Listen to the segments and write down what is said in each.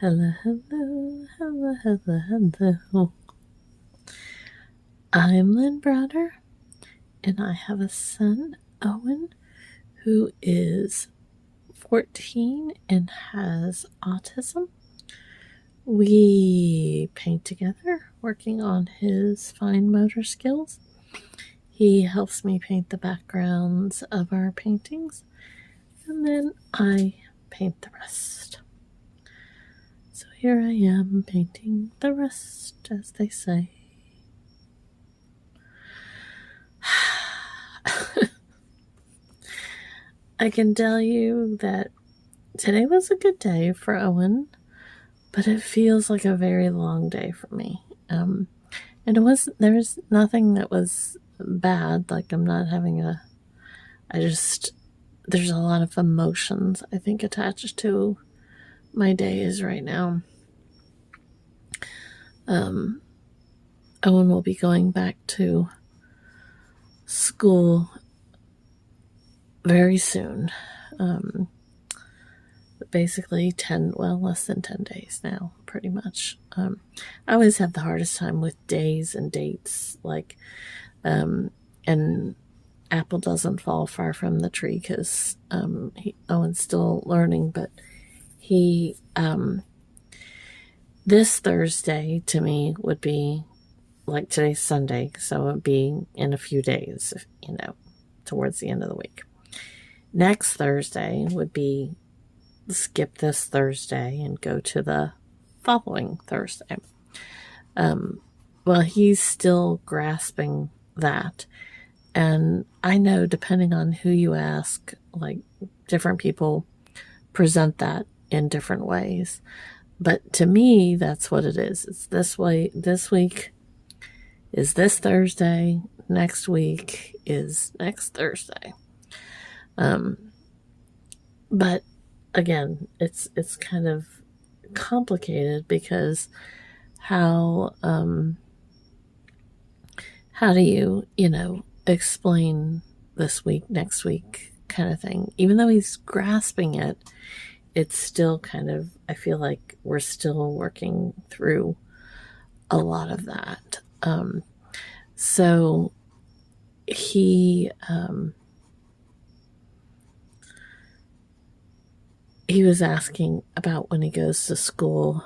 Hello, hello, hello, hello, hello. I'm Lynn Browder, and I have a son, Owen, who is 14 and has autism. We paint together, working on his fine motor skills. He helps me paint the backgrounds of our paintings, and then I paint the rest. So here I am painting the rest, as they say. I can tell you that today was a good day for Owen, but it feels like a very long day for me. And there was nothing that was bad. Like I'm not having there's a lot of emotions, I think, attached to my days right now. Owen will be going back to school very soon. Basically less than 10 days now, pretty much. I always have the hardest time with days and dates, and apple doesn't fall far from the tree because Owen's still learning, but this Thursday to me would be like today's Sunday, so it would be in a few days, towards the end of the week. Next Thursday would be skip this Thursday and go to the following Thursday. Well, he's still grasping that. And I know, depending on who you ask, like different people present that in different ways. But to me, that's what it is. It's this way. This week is this Thursday. Next week is next Thursday. But again, it's kind of complicated because how do you explain this week, next week kind of thing? Even though he's grasping it, it's still kind of, I feel like we're still working through a lot of that. So he was asking about when he goes to school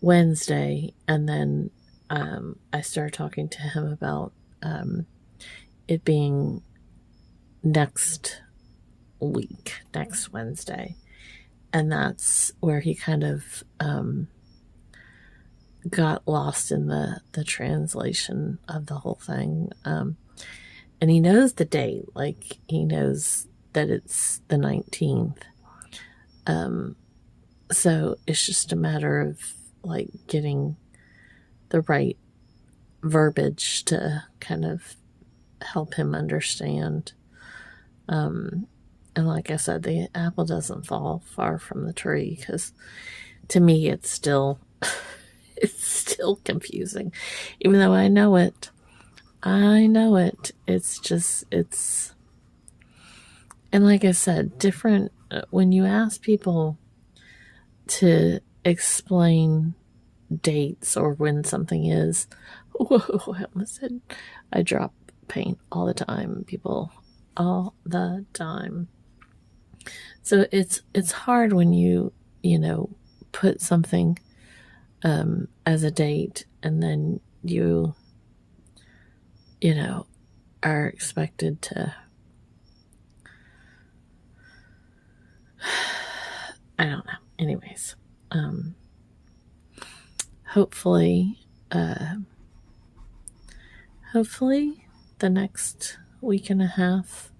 Wednesday, and then I started talking to him about it being next week, next Wednesday, and that's where he kind of got lost in the translation of the whole thing. And he knows the date, like he knows that it's the 19th. So it's just a matter of like getting the right verbiage to kind of help him understand. And like I said, the apple doesn't fall far from the tree, because to me it's still it's still confusing, even though I know it. It's just, and like I said, different when you ask people to explain dates or when something is. Whoa, I almost said I drop paint all the time, people, all the time. So it's hard when you put something as a date, and then you are expected to, I don't know. Anyways, hopefully the next week and a half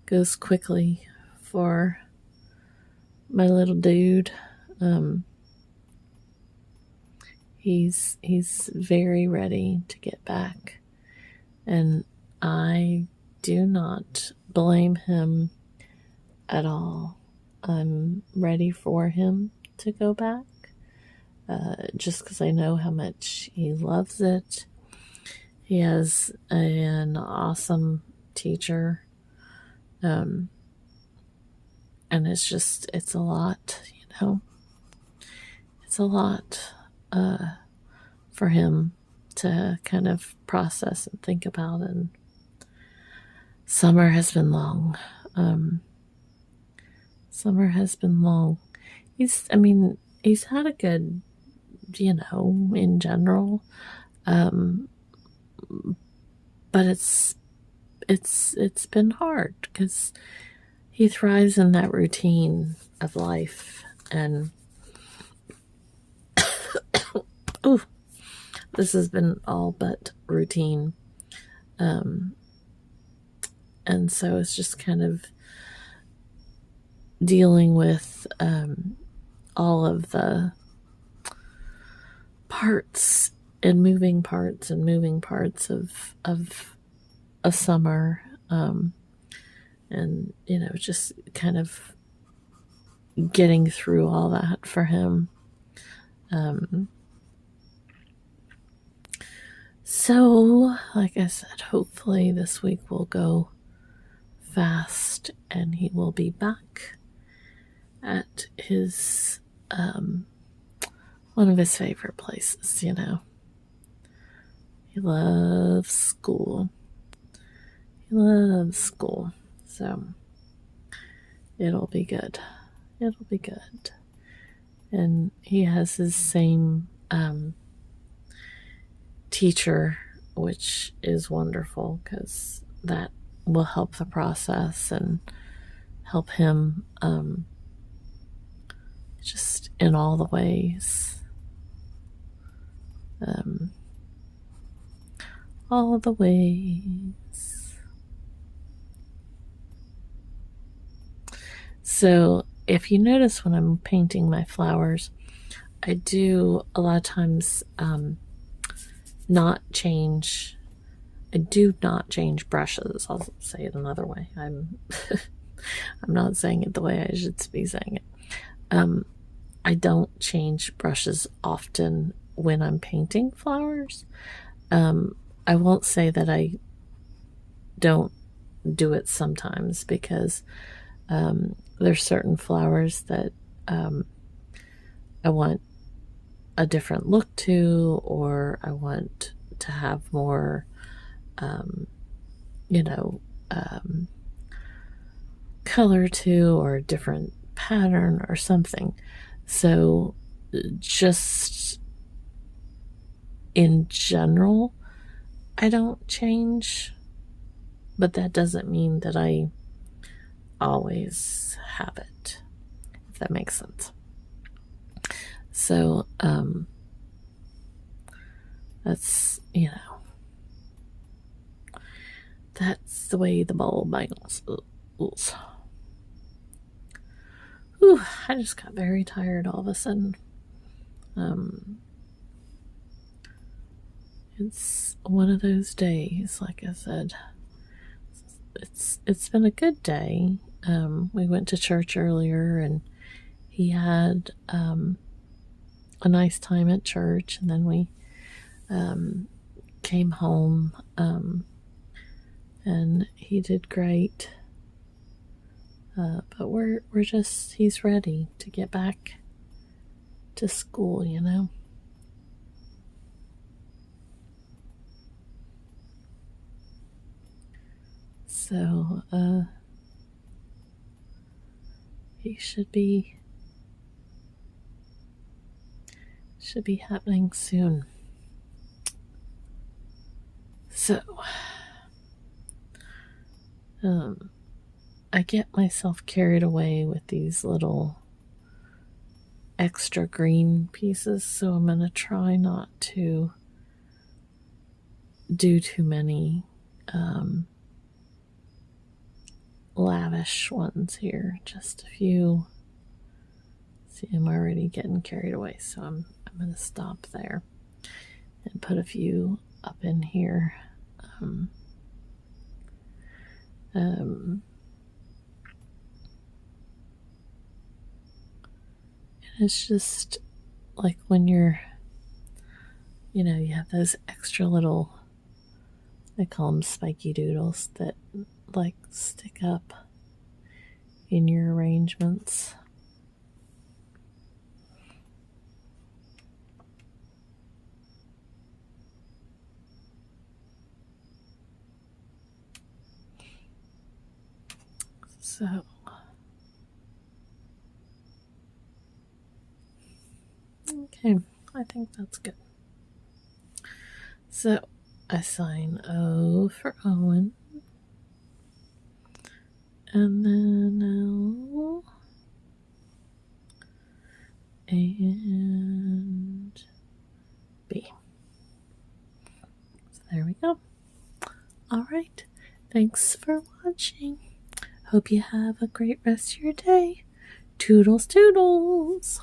goes quickly for my little dude. He's very ready to get back, and I do not blame him at all. I'm ready for him to go back, just because I know how much he loves it. He has an awesome teacher, and it's a lot, it's a lot for him to kind of process and think about. And summer has been long. Summer has been long. He's had a good, in general, but it's been hard because he thrives in that routine of life. And oh, this has been all but routine. And so it's just kind of dealing with all of the parts and moving parts of a summer, and just kind of getting through all that for him. So, like I said, hopefully this week will go fast and he will be back at his one of his favorite places. He loves school. So it'll be good. And he has his same teacher, which is wonderful because that will help the process and help him just in all the ways. All the ways. So if you notice when I'm painting my flowers, I do a lot of times I do not change brushes. I'll say it another way. I'm not saying it the way I should be saying it. I don't change brushes often when I'm painting flowers. I won't say that I don't do it sometimes, because there's certain flowers that I want a different look to, or I want to have more color to, or a different pattern or something. So just in general, I don't change, but that doesn't mean that I always have it, if that makes sense. So that's that's the way the ball bangles. Ooh, I just got very tired all of a sudden. It's one of those days, like I said. It's been a good day. We went to church earlier, and he had a nice time at church, and then we came home, and he did great. But he's ready to get back to school, So, he should be happening soon. So, I get myself carried away with these little extra green pieces, so I'm going to try not to do too many lavish ones here. Just a few. See, I'm already getting carried away, so I'm going to stop there and put a few up in here. And it's just like when you have those extra little, I call them spiky doodles, that like stick up, in your arrangements. So, okay, I think that's good. So, I sign O for Owen, and then L, and B. So there we go. All right. Thanks for watching. Hope you have a great rest of your day. Toodles, toodles.